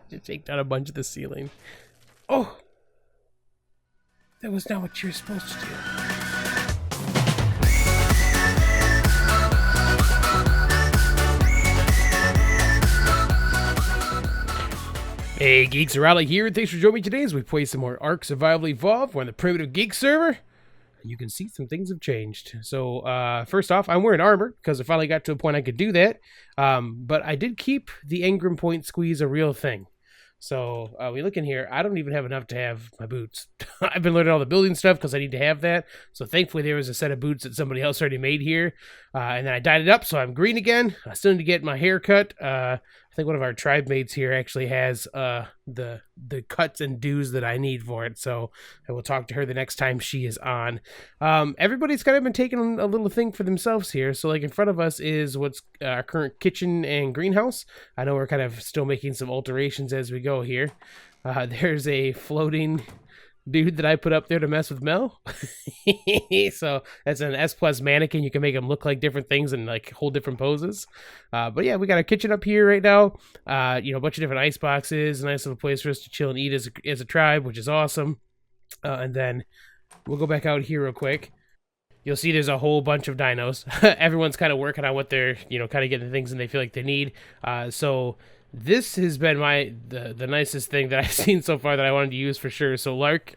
Just take down a bunch of the ceiling. Oh! That was not what you were supposed to do. Hey Geeks, Arahli here, and thanks for joining me today as we play some more ARK Survival Evolved. We're on the Primitive Geek server. You can see some things have changed. So, first off, I'm wearing armor, because I finally got to a point I could do that. But I did keep the engram point squeeze a real thing. So, we look in here, I don't even have enough to have my boots. I've been learning all the building stuff, because I need to have that. So, thankfully, there was a set of boots that somebody else already made here. And then I dyed it up, so I'm green again. I still need to get my hair cut. I think one of our tribe mates here actually has the cuts and do's that I need for it, so I will talk to her the next time she is on. Everybody's kind of been taking a little thing for themselves here. So like in front of us is what's our current kitchen and greenhouse. I know we're kind of still making some alterations as we go here. There's a floating dude that I put up there to mess with Mel. So that's an S+ mannequin. You can make them look like different things and like hold different poses. But yeah, we got a kitchen up here right now. You know, a bunch of different ice boxes, a nice little place for us to chill and eat as a tribe, which is awesome. And then we'll go back out here real quick. You'll see there's a whole bunch of dinos. Everyone's kind of working on what they're, you know, kind of getting the things and they feel like they need. So this has been the nicest thing that I've seen so far that I wanted to use for sure. So Lark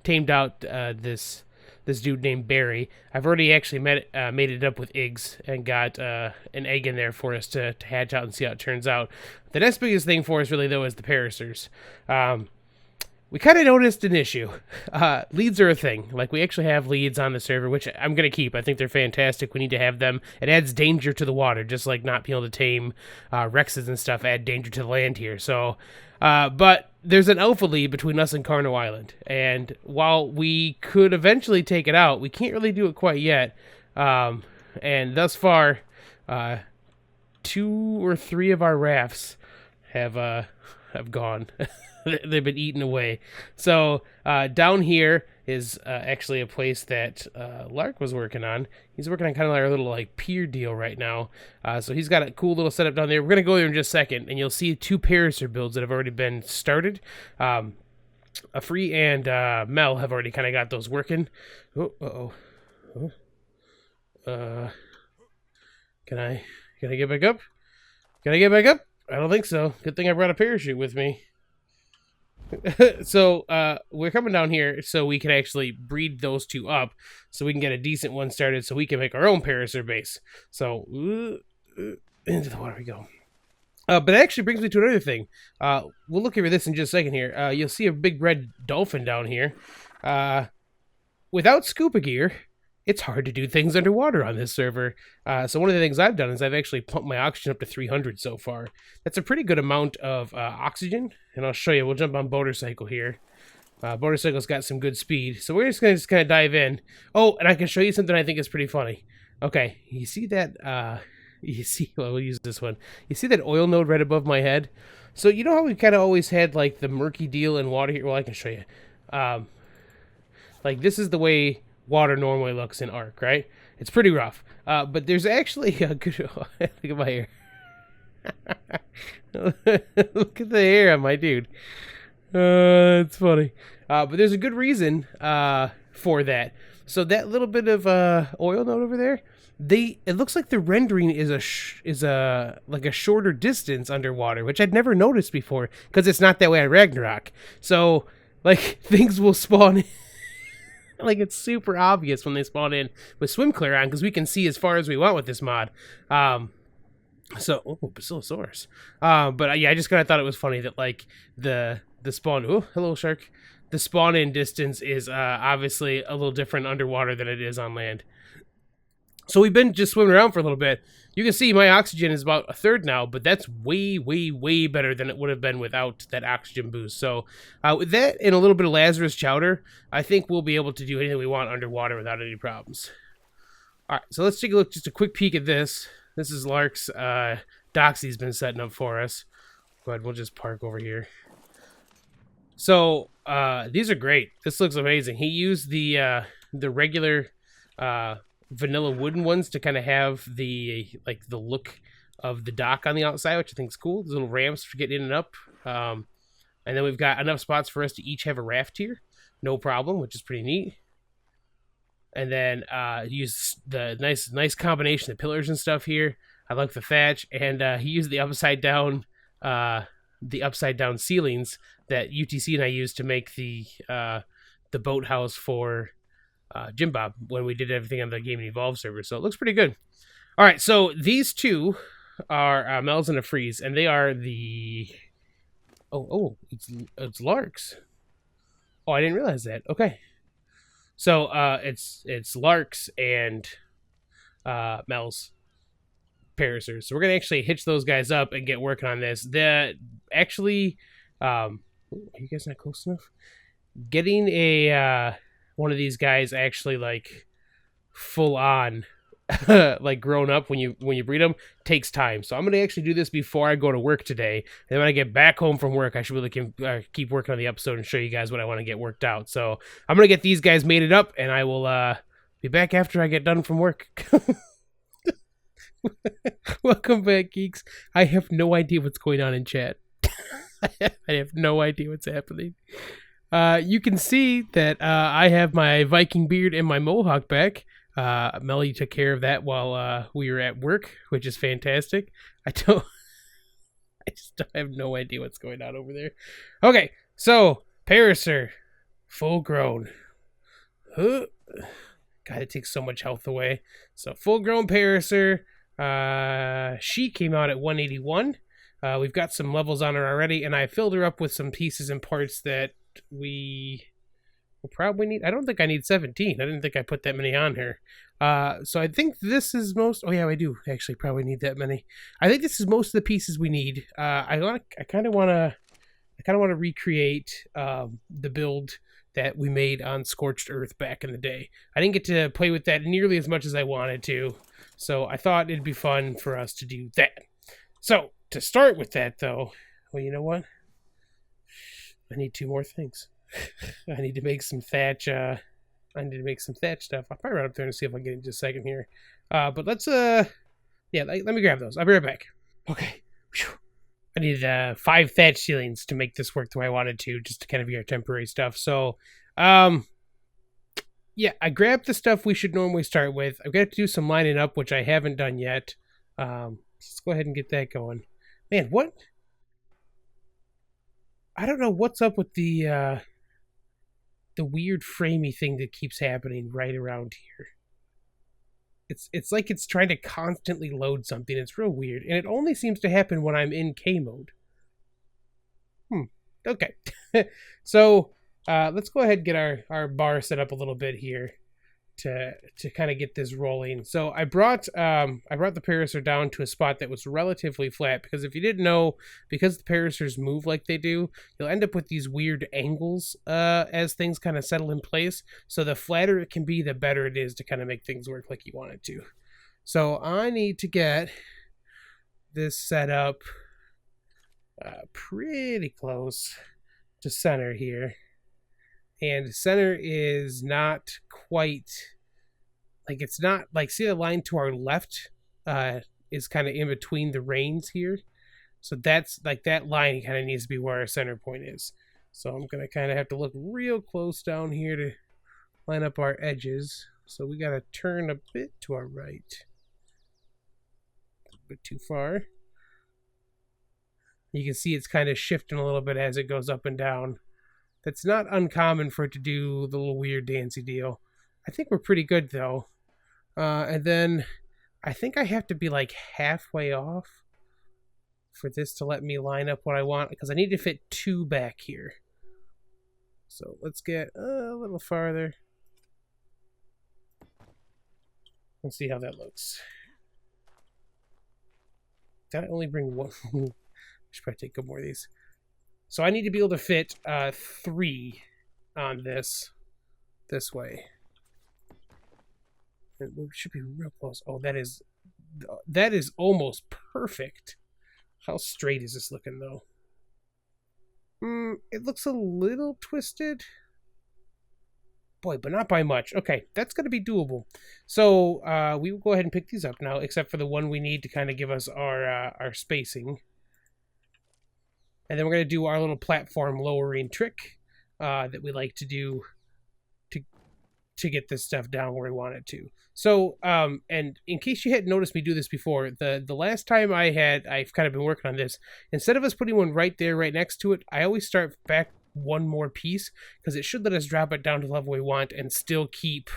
tamed out this dude named Barry. I've already actually made it up with eggs and got an egg in there for us to hatch out and see how it turns out. The next biggest thing for us really though is the Paracers. We kind of noticed an issue. Leads are a thing. Like, we actually have leads on the server, which I'm going to keep. I think they're fantastic. We need to have them. It adds danger to the water, just like not being able to tame Rexes and stuff add danger to the land here. So, but there's an alpha lead between us and Carno Island. And while we could eventually take it out, we can't really do it quite yet. And thus far, 2 or 3 of our rafts have gone. They've been eaten away. So down here is actually a place that Lark was working on. He's working on kind of like our little like pier deal right now. So he's got a cool little setup down there. We're gonna go there in just a second, and you'll see 2 Paracer builds that have already been started. Free and Mel have already kind of got those working. Can I get back up? Can I get back up? I don't think so. Good thing I brought a parachute with me. So we're coming down here so we can actually breed those 2 up so we can get a decent one started so we can make our own Paracer base. So into the water we go. But it actually brings me to another thing. We'll look over this in just a second here. You'll see a big red dolphin down here. Without scuba gear, it's hard to do things underwater on this server. So one of the things I've done is I've actually pumped my oxygen up to 300 so far. That's a pretty good amount of oxygen. And I'll show you. We'll jump on Motorcycle here. Motorcycle's got some good speed. So we're just going to kind of dive in. Oh, and I can show you something I think is pretty funny. Okay, you see that? You see, well, we'll use this one. You see that oil node right above my head? So you know how we kind of always had like the murky deal in water here? Well, I can show you. Like this is the way water normally looks in ARK, right? It's pretty rough. But there's actually a good... Look at my hair. Look at the hair on my dude. It's funny. But there's a good reason for that. So that little bit of oil node over there, it looks like the rendering is like a shorter distance underwater, which I'd never noticed before because it's not that way at Ragnarok. So like things will spawn in. Like, it's super obvious when they spawn in with swim clear on, because we can see as far as we want with this mod. Basilosaurus. But yeah, I just kind of thought it was funny that, like, the spawn... Oh, hello, shark. The spawn-in distance is obviously a little different underwater than it is on land. So we've been just swimming around for a little bit. You can see my oxygen is about 1/3 now, but that's way, way, way better than it would have been without that oxygen boost. So with that and a little bit of Lazarus chowder, I think we'll be able to do anything we want underwater without any problems. All right, so let's take a look, just a quick peek at this. This is Lark's docks he's been setting up for us. Go ahead, we'll just park over here. So these are great. This looks amazing. He used the regular vanilla wooden ones to kind of have the look of the dock on the outside, which I think is cool. There's little ramps for getting in and up. And then we've got enough spots for us to each have a raft here. No problem, which is pretty neat. And then use the nice combination of pillars and stuff here. I like the thatch, and he used the upside down ceilings that UTC and I used to make the boathouse for Jim Bob when we did everything on the Gaming Evolve server. So it looks pretty good. All right, so these two are Mel's and a Freeze, and they are the it's Larks. Oh, I didn't realize that. Okay. So it's Larks and Mel's Paracer. So we're gonna actually hitch those guys up and get working on this. Are you guys not close enough? Getting a one of these guys actually like full on like grown up when you breed them takes time. So I'm gonna actually do this before I go to work today. And then when I get back home from work, I should really keep working on the episode and show you guys what I want to get worked out. So I'm gonna get these guys mated up, and I will be back after I get done from work. Welcome back, geeks. I have no idea what's going on in chat. I have no idea what's happening. You can see that I have my Viking beard and my mohawk back. Melly took care of that while we were at work, which is fantastic. I have no idea what's going on over there. Okay, so Paracer, full grown. God, it takes so much health away. So full grown Paracer. She came out at 181. We've got some levels on her already, and I filled her up with some pieces and parts that we will probably need. I don't think I need 17. I didn't think I put that many on here. So I think this is most. Oh yeah, I do actually probably need that many. I think this is most of the pieces we need. I kind of want to recreate the build that we made on Scorched Earth back in the day. I didn't get to play with that nearly as much as I wanted to, so I thought it'd be fun for us to do that. So to start with that, though, well, you know what? I need 2 more things. I need to make some thatch. I need to make some thatch stuff. I'll probably run up there and see if I can get it in just a second here. But let's let me grab those. I'll be right back. Okay. Whew. I need 5 thatch ceilings to make this work the way I wanted to, just to kind of be our temporary stuff. So, yeah, I grabbed the stuff we should normally start with. I've got to do some lining up, which I haven't done yet. Let's go ahead and get that going. Man, what? I don't know what's up with the weird framey thing that keeps happening right around here. It's like it's trying to constantly load something. It's real weird, and it only seems to happen when I'm in K mode. Okay. So let's go ahead and get our bar set up a little bit here to kind of get this rolling. So I brought the Paracer down to a spot that was relatively flat, because if you didn't know, because the Paracers move like they do, you'll end up with these weird angles as things kind of settle in place. So the flatter it can be, the better it is to kind of make things work like you want it to. So I need to get this set up pretty close to center here. And center is not quite, like, it's not, like, see the line to our left is kind of in between the reins here. So that's, like, that line kind of needs to be where our center point is. So I'm going to kind of have to look real close down here to line up our edges. So we got to turn a bit to our right. A bit too far. You can see it's kind of shifting a little bit as it goes up and down. That's not uncommon for it to do the little weird dancey deal. I think we're pretty good, though. And then I think I have to be like halfway off for this to let me line up what I want, because I need to fit 2 back here. So let's get a little farther. Let's see how that looks. Did I only bring 1? I should probably take a couple more of these. So I need to be able to fit 3 on this way. It should be real close. Oh, that is almost perfect. How straight is this looking, though? It looks a little twisted. Boy, but not by much. Okay, that's going to be doable. So we will go ahead and pick these up now, except for the one we need to kind of give us our spacing. And then we're going to do our little platform lowering trick that we like to do to get this stuff down where we want it to. So, and in case you hadn't noticed me do this before, the last time I've kind of been working on this, instead of us putting one right there, right next to it, I always start back one more piece, because it should let us drop it down to the level we want and still keep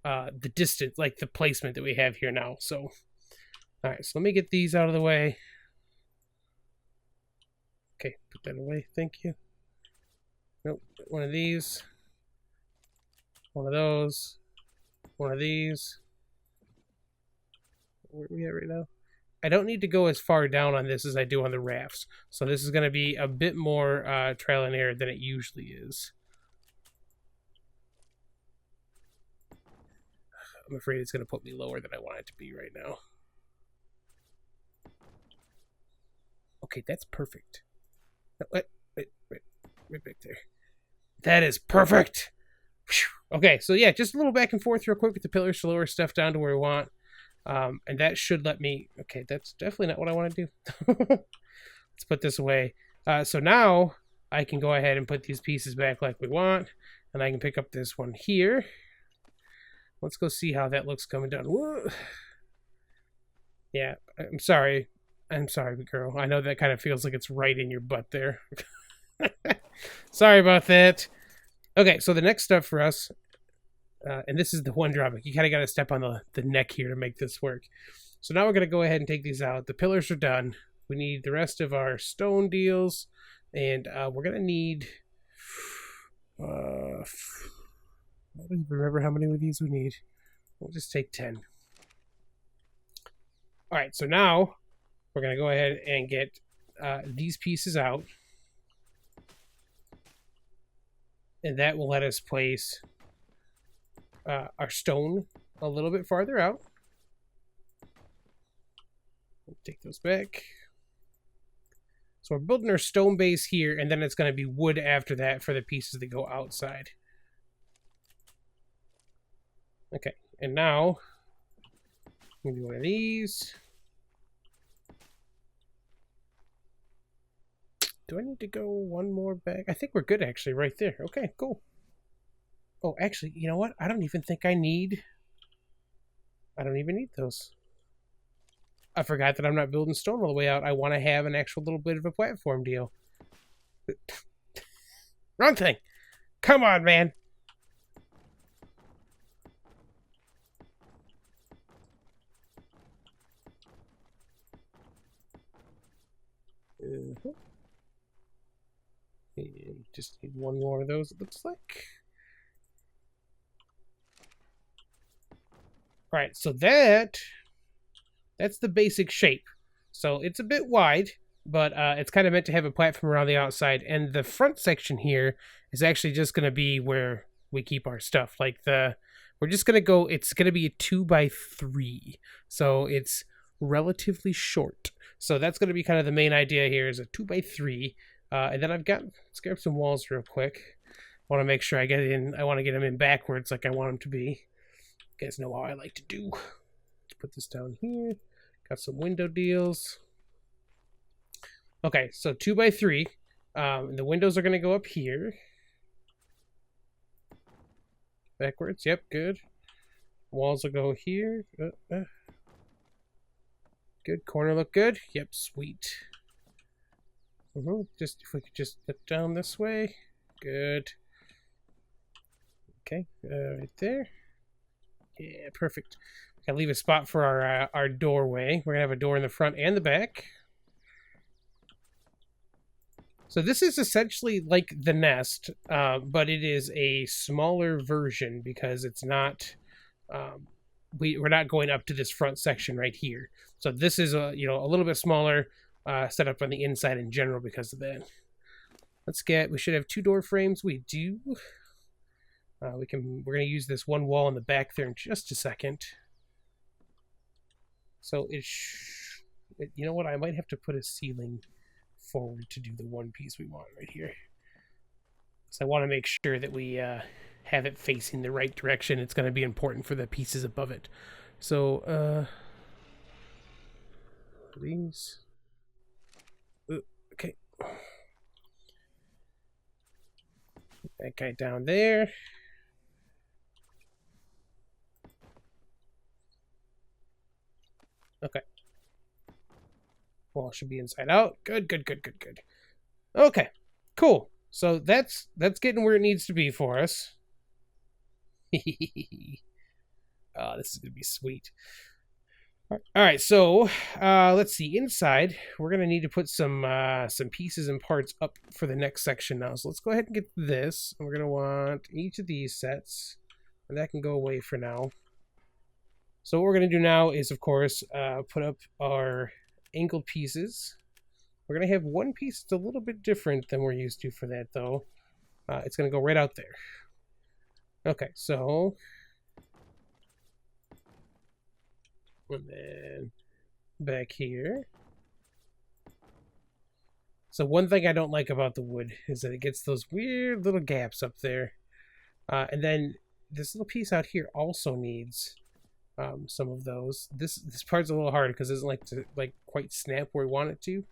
the distance, like the placement that we have here now. So, all right, so let me get these out of the way. Okay, put that away, thank you. Nope, one of these. One of those. One of these. Where are we at right now? I don't need to go as far down on this as I do on the rafts. So this is going to be a bit more trial and error than it usually is. I'm afraid it's going to put me lower than I want it to be right now. Okay, that's perfect. Wait back there. That is perfect! Okay, so yeah, just a little back and forth real quick with the pillars to lower stuff down to where we want. And that should let me... Okay, that's definitely not what I want to do. Let's put this away. So now I can go ahead and put these pieces back like we want. And I can pick up this one here. Let's go see how that looks coming down. Whoa. Yeah, I'm sorry. I'm sorry, girl. I know that kind of feels like it's right in your butt there. Sorry about that. Okay, so the next stuff for us, and this is the one drawback. You kind of got to step on the neck here to make this work. So now we're going to go ahead and take these out. The pillars are done. We need the rest of our stone deals, and we're going to need... I don't even remember how many of these we need. We'll just take 10. All right, so now we're going to go ahead and get these pieces out. And that will let us place our stone a little bit farther out. We'll take those back. So we're building our stone base here, and then it's going to be wood after that for the pieces that go outside. Okay, and now I'm going to do one of these. Do I need to go one more back? I think we're good, actually, right there. Okay, cool. Oh, actually, you know what? I don't even think I need... I don't even need those. I forgot that I'm not building stone all the way out. I want to have an actual little bit of a platform deal. Wrong thing. Come on, man. Just need one more of those, it looks like. Alright, so that's the basic shape. So it's a bit wide, but it's kind of meant to have a platform around the outside. And the front section here is actually just going to be where we keep our stuff. Like we're just going to go, it's going to be a 2x3. So it's relatively short. So that's going to be kind of the main idea here, is a 2x3. And then let's grab some walls real quick. I want to make sure I want to get them in backwards like I want them to be. You guys know how I like to do. Let's put this down here. Got some window deals. Okay, so 2x3. The windows are going to go up here. Backwards, yep, good. Walls will go here. Good, corner look good. Yep, sweet. Just if we could just flip down this way. Good. Okay, right there. Yeah, perfect. Gotta leave a spot for our doorway. We're gonna have a door in the front and the back. So this is essentially like the nest, but it is a smaller version because it's not. We're not going up to this front section right here. So this is a little bit smaller. Set up on the inside in general because of that. We should have 2 door frames. We do. We're going to use this one wall in the back there in just a second. So you know what? I might have to put a ceiling forward to do the one piece we want right here. So I want to make sure that we have it facing the right direction. It's going to be important for the pieces above it. So, these. Okay. That guy down there. Okay. Wall should be inside out. Good, good, good, good, good. Okay, cool. So that's getting where it needs to be for us. Oh, this is gonna be sweet. All right, so let's see. Inside, we're gonna need to put some pieces and parts up for the next section now. So let's go ahead and get this. We're gonna want each of these sets, and that can go away for now. So what we're gonna do now is, of course, put up our angled pieces. We're gonna have one piece that's a little bit different than we're used to for that, though. It's gonna go right out there. Okay, so. And then back here. So one thing I don't like about the wood is that it gets those weird little gaps up there. And then this little piece out here also needs some of those. This part's a little hard because it doesn't like quite snap where we want it to.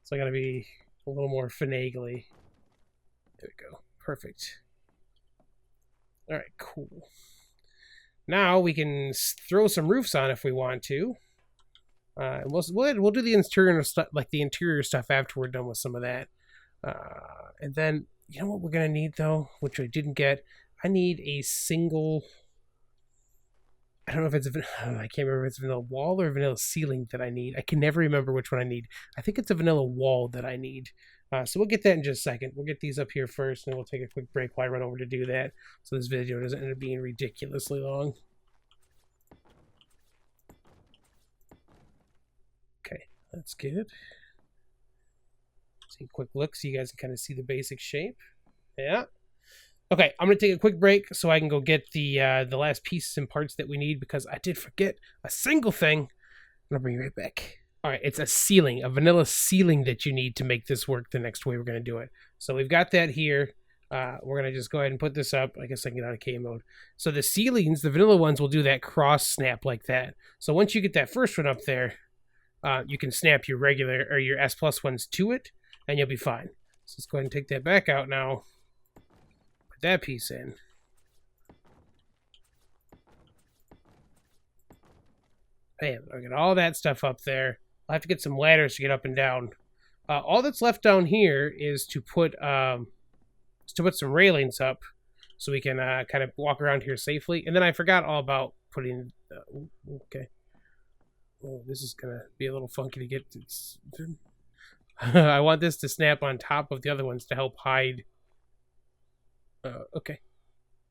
So I gotta be a little more finagly. There we go. Perfect. All right, cool. Now we can throw some roofs on if we want to. And we'll do the interior stuff, like the interior stuff, after we're done with some of that. And then, you know what we're gonna need though, which I didn't get. I need a single. I don't know if it's I can't remember if it's vanilla wall or vanilla ceiling that I need. I can never remember which one I need. I think it's a vanilla wall that I need. So we'll get that in just a second. We'll get these up here first, and we'll take a quick break while I run over to do that, so this video doesn't end up being ridiculously long. Okay, that's good. Take a quick look so you guys can kind of see the basic shape. Yeah. Okay, I'm going to take a quick break so I can go get the last pieces and parts that we need, because I did forget a single thing. I'm going to bring you right back. All right, it's a ceiling, a vanilla ceiling that you need to make this work the next way we're going to do it. So we've got that here. We're going to just go ahead and put this up. I guess I can get out of K mode. So the ceilings, the vanilla ones, will do that cross snap like that. So once you get that first one up there, you can snap your regular or your S plus ones to it, and you'll be fine. So let's go ahead and take that back out now. Put that piece in. Bam, I got all that stuff up there. I'll have to get some ladders to get up and down. All that's left down here is to put some railings up so we can kind of walk around here safely. And then I forgot all about putting... okay. Oh, this is going to be a little funky to get this. I want this to snap on top of the other ones to help hide. Okay.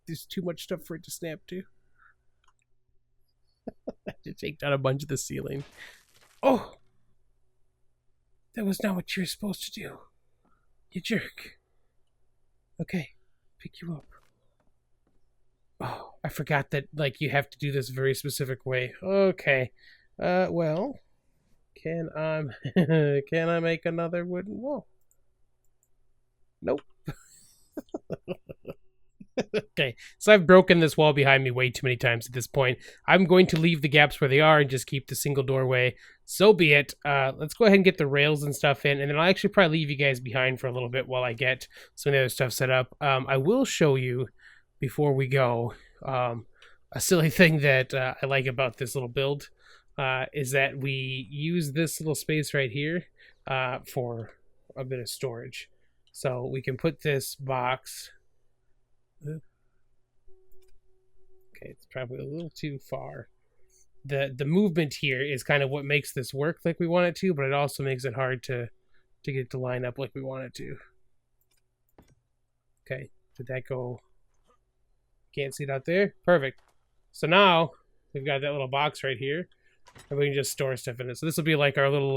There's too much stuff for it to snap to. I had to take down a bunch of the ceiling. Oh! That was not what you were supposed to do. You jerk. Okay, pick you up. Oh, I forgot that, like, you have to do this very specific way. Okay. Well, can I can I make another wooden wall? Nope. Okay, so I've broken this wall behind me way too many times at this point. I'm going to leave the gaps where they are and just keep the single doorway. So be it. Let's go ahead and get the rails and stuff in, and then I'll actually probably leave you guys behind for a little bit while I get some of the other stuff set up. I will show you, before we go, a silly thing that I like about this little build is that we use this little space right here for a bit of storage. So we can put this box... Okay, it's probably a little too far. The movement here is kind of what makes this work like we want it to, but it also makes it hard to get it to line up like we want it to. Okay, did that go? Can't see it out there? Perfect. So now we've got that little box right here, and we can just store stuff in it. So this will be like our little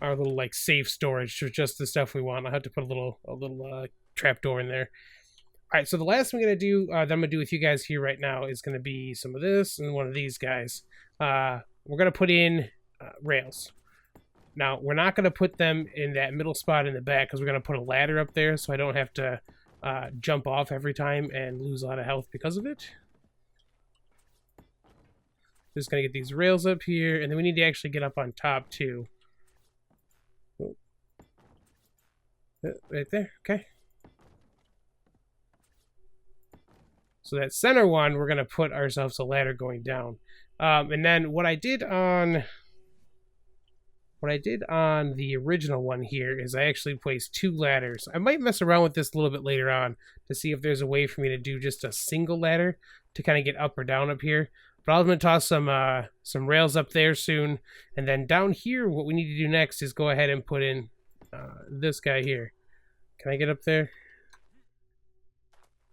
like safe storage for just the stuff we want. I'll have to put a little trap door in there. All right, so the last thing I'm going to do, that I'm going to do with you guys here right now, is going to be some of this and one of these guys. We're going to put in rails. Now, we're not going to put them in that middle spot in the back, because we're going to put a ladder up there so I don't have to jump off every time and lose a lot of health because of it. Just going to get these rails up here, and then we need to actually get up on top, too. Right there, okay. So that center one, we're going to put ourselves a ladder going down. And then what I did on the original one here is I actually placed 2 ladders. I might mess around with this a little bit later on to see if there's a way for me to do just a single ladder to kind of get up or down up here. But I was going to toss some rails up there soon. And then down here, what we need to do next is go ahead and put in this guy here. Can I get up there?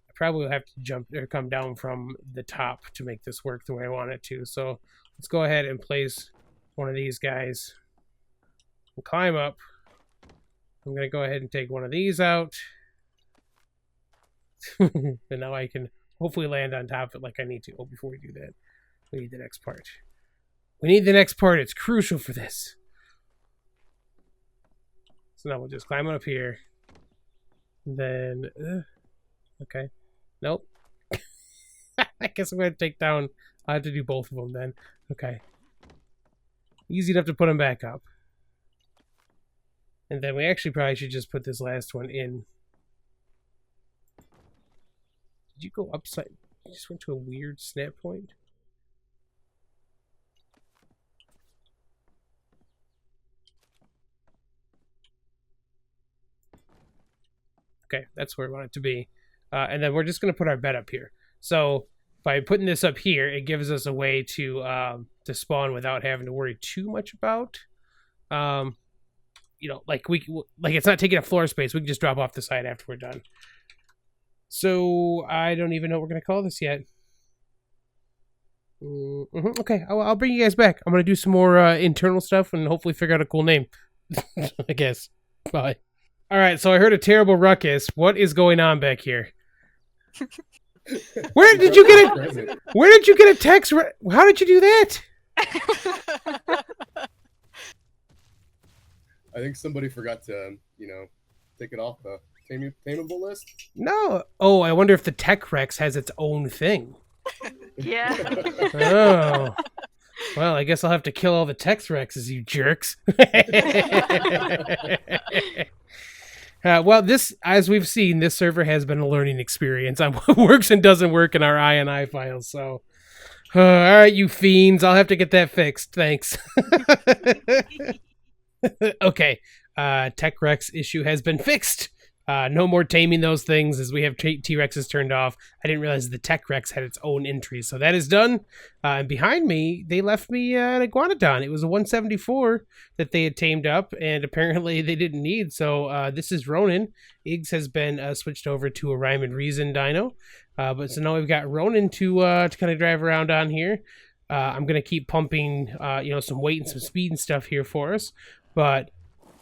I probably will have to jump or come down from the top to make this work the way I want it to. So let's go ahead and place one of these guys and climb up. I'm going to go ahead and take one of these out. And now I can hopefully land on top of it like I need to. Oh, before we do that, we need the next part. We need the next part. It's crucial for this. So now we'll just climb up here. Then, okay. Nope. I guess I'm going to take down... I have to do both of them then. Okay. Easy enough to put them back up. And then we actually probably should just put this last one in. Did you go upside? You just went to a weird snap point? Okay, that's where we want it to be. And then we're just going to put our bed up here. So by putting this up here, it gives us a way to spawn without having to worry too much about, you know, like it's not taking up floor space. We can just drop off the side after we're done. So I don't even know what we're going to call this yet. Okay, I'll bring you guys back. I'm going to do some more internal stuff and hopefully figure out a cool name. I guess. Bye. All right, so I heard a terrible ruckus. What is going on back here? Where did you get it? Where did you get a text? How did you do that? I think somebody forgot to, you know, take it off the tameable list. No. Oh, I wonder if the Tech Rex has its own thing. Yeah. Oh. Well, I guess I'll have to kill all the Tech Rexes, you jerks. Well, this, as we've seen, this server has been a learning experience on what works and doesn't work in our INI files. So, all right, you fiends, I'll have to get that fixed. Thanks. Okay, Tech Rex issue has been fixed. No more taming those things as we have T-Rexes turned off. I didn't realize the Tech Rex had its own entries, so that is done. And behind me, they left me an Iguanodon. It was a 174 that they had tamed up, and apparently they didn't need. So this is Ronin. Iggs has been switched over to a Rhyme and Reason dino. But so now we've got Ronin to kind of drive around on here. I'm going to keep pumping you know, some weight and some speed and stuff here for us. But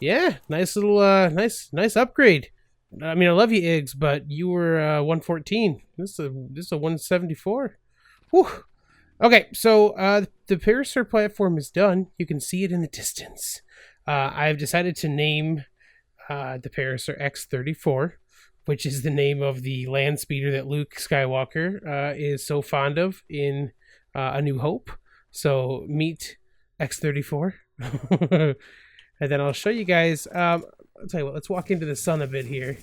yeah, nice little nice upgrade. I mean, I love you, Iggs, but you were 114. This is a 174. Whew. Okay, so the Paracer platform is done. You can see it in the distance. I've decided to name the Paracer X-34, which is the name of the land speeder that Luke Skywalker is so fond of in A New Hope. So meet X-34. And then I'll show you guys... I'll tell you what, let's walk into the sun a bit here.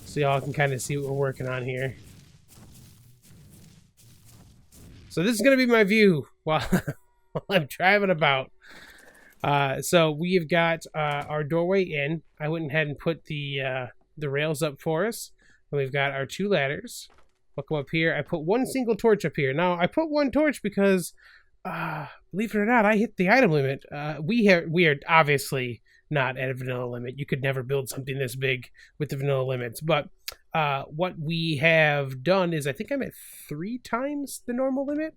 So y'all can kind of see what we're working on here. So this is going to be my view while I'm driving about. So we've got our doorway in. I went ahead and put the rails up for us. And we've got our 2 ladders. We'll come up here. I put 1 single torch up here. Now, I put 1 torch because... believe it or not, I hit the item limit. We are obviously not at a vanilla limit. You could never build something this big with the vanilla limits. But what we have done is, I think I'm at 3 times the normal limit.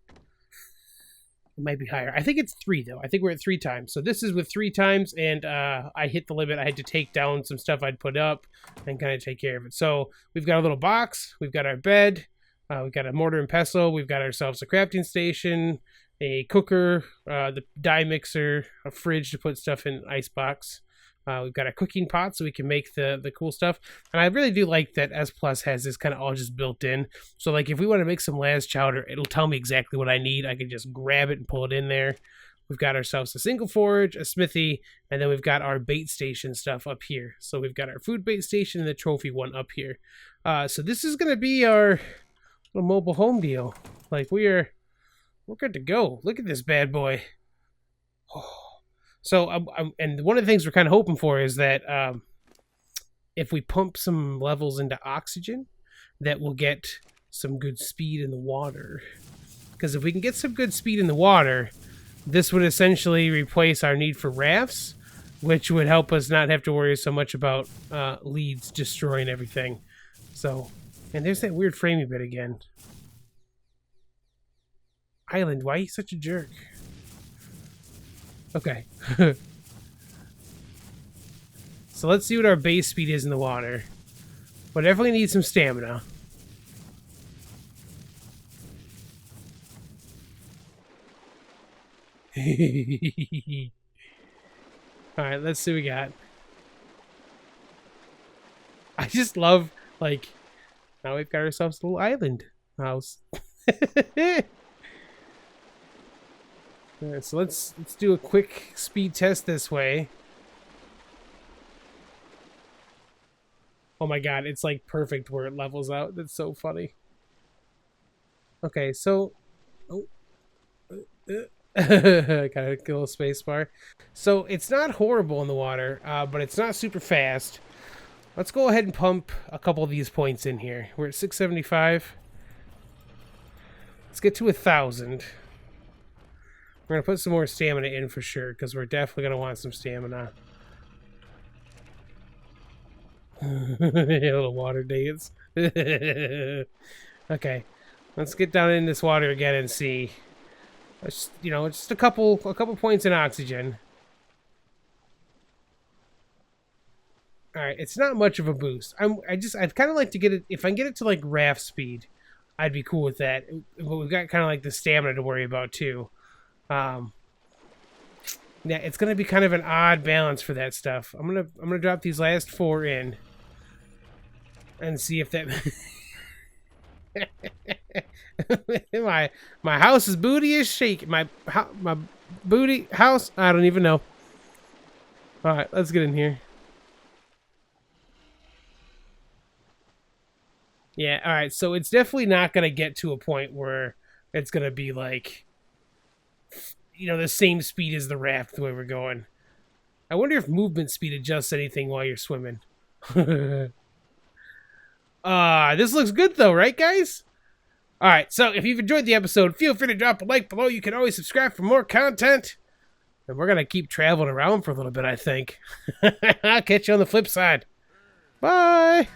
It might be higher. I think it's 3 though. I think we're at 3 times. So this is with 3 times, and I hit the limit. I had to take down some stuff I'd put up and kind of take care of it. So we've got a little box. We've got our bed. We've got a mortar and pestle. We've got ourselves a crafting station, a cooker, the dye mixer, a fridge to put stuff in icebox. We've got a cooking pot so we can make the cool stuff. And I really do like that S Plus has this kind of all just built in. So like if we want to make some Laz chowder, it'll tell me exactly what I need. I can just grab it and pull it in there. we've got ourselves a single forge, a smithy, and then we've got our bait station stuff up here. So we've got our food bait station and the trophy one up here. So this is going to be our little mobile home deal. Like, we're good to go. Look at this bad boy. So, and one of the things we're kind of hoping for is that if we pump some levels into oxygen, that we'll get some good speed in the water. Because if we can get some good speed in the water, this would essentially replace our need for rafts, which would help us not have to worry so much about leads destroying everything. So, and there's that weird framey bit again. Island, why are you such a jerk? Okay. So let's see what our base speed is in the water. We'll definitely need some stamina. Alright, let's see what we got. I just love, like, now we've got ourselves a little island house. Alright, so let's do a quick speed test this way. Oh my god, it's like perfect where it levels out. That's so funny. Okay, so... Oh. Got a little space bar. So it's not horrible in the water, but it's not super fast. Let's go ahead and pump a couple of these points in here. We're at 675. Let's get to 1,000. We're going to put some more stamina in for sure, because we're definitely going to want some stamina. A little water dance. Okay, let's get down in this water again and see. Let's, you know, just a couple points in oxygen. All right, it's not much of a boost. I'd kind of like to get it, if I can get it to like raft speed, I'd be cool with that. But we've got kind of like the stamina to worry about too. Yeah, it's gonna be kind of an odd balance for that stuff. I'm gonna drop these last 4 in and see if that. my house's booty is shaking. My booty house. I don't even know. All right, let's get in here. Yeah. All right. So it's definitely not gonna get to a point where it's gonna be like, you know, the same speed as the raft the way we're going. I wonder if movement speed adjusts anything while you're swimming. This looks good though, right guys? Alright, so if you've enjoyed the episode, feel free to drop a like below. You can always subscribe for more content. And we're gonna keep traveling around for a little bit, I think. I'll catch you on the flip side. Bye!